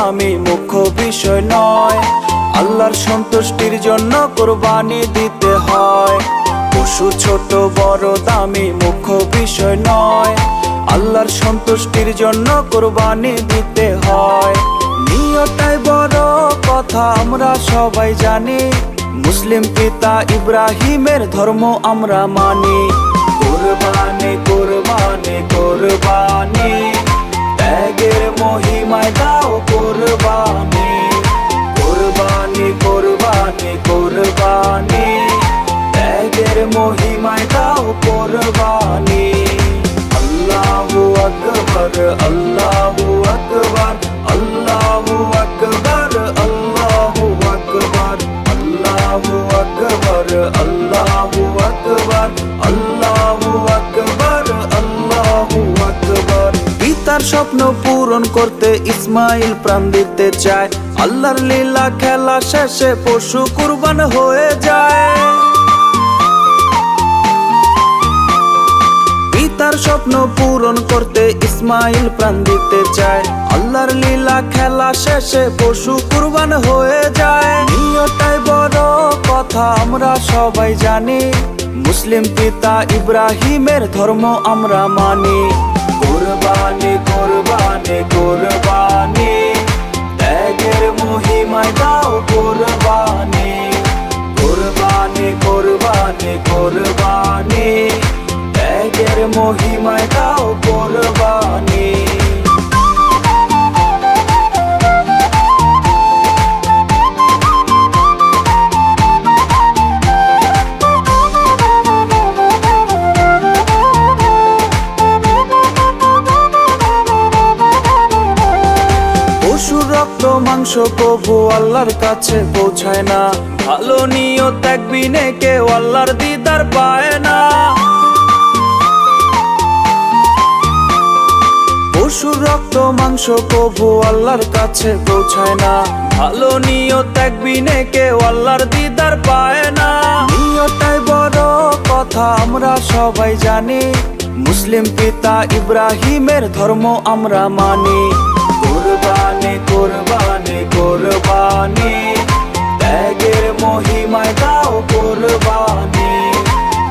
দামি মুখ্য বিষয় নয়। আল্লাহর সন্তুষ্টির জন্য কুরবানি দিতে হয়। পশু ছোট বড় দামি মুখ্য বিষয় নয়। আল্লাহর সন্তুষ্টির জন্য কুরবানি দিতে হয়। নিয়তটাই বড় কথা আমরা সবাই জানি। মুসলিম পিতা ইব্রাহিমের ধর্ম আমরা মানি। কুরবানি কুরবানি কুরবানি, ত্যাগের মহিমায় দাও কুরবানি। কুরবানি কুরবানি কুরবানি, ত্যাগের মহিমায় দাও কুরবানি। আল্লাহু আকবার আল্লাহু আকবার আল্লাহু আকবার আল্লাহু আকবার আল্লাহু আকবার আল্লাহু আকবার আল্লাহু আকবার আল্লাহু আকবার। পিতার স্বপ্ন পূরণ করতে ইসমাইল প্রাণ দিতে চায়। আল্লাহর লীলা খেলা শেষে পশু কুরবান হয়ে যায়। পিতার স্বপ্ন পূরণ করতে ইসমাইল প্রাণ দিতে চায়। আল্লাহর লীলা খেলা শেষে পশু কুরবান হয়ে যায়। নিয়তটাই বড় কথা আমরা সবাই জানি। মুসলিম পিতা ইব্রাহিমের ধর্ম আমরা মানি। কুরবানি কুরবানি কুরবানি, ত্যাগের মহিমায় দাও কুরবানি। কুরবানি কুরবানি কুরবানি, ত্যাগের মহিমায় দাও কুরবানি। পশুর রক্ত মাংস কবু আল্লাহর কাছে পৌঁছায় না। ভালো নিয়ত ত্যাগ বিনে কেউ আল্লাহর দিদার পায় না। পশুর রক্ত মাংস কবু আল্লাহর কাছে পৌঁছায় না। ভালো নিয়ত ত্যাগ বিনে কেউ আল্লাহর দিদার পায় না। নিয়তটাই বড় কথা আমরা সবাই জানি। মুসলিম পিতা ইব্রাহিমের ধর্ম আমরা মানি। কুরবানি কুরবানি কুরবানি, ত্যাগের মহিমায় দাও কুরবানি।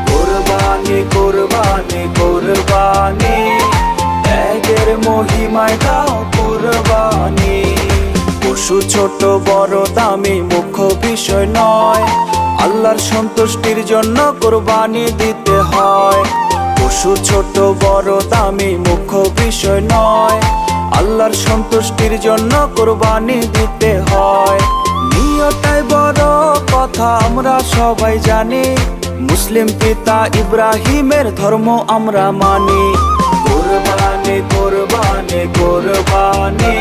কুরবানি কুরবানি কুরবানি, ত্যাগের মহিমায় দাও কুরবানি। পশু ছোট বড় দামি মুখ্য বিষয় নয়। আল্লাহর সন্তুষ্টির জন্য কুরবানি দিতে হয়। পশু ছোট বড় দামি মুখ্য বিষয় নয়। আল্লাহর সন্তুষ্টির জন্য কুরবানি দিতে হয়। নিয়তটাই বড় কথা আমরা সবাই জানি। মুসলিম পিতা ইব্রাহিমের ধর্ম আমরা মানি। কুরবানি কুরবানি কুরবানি,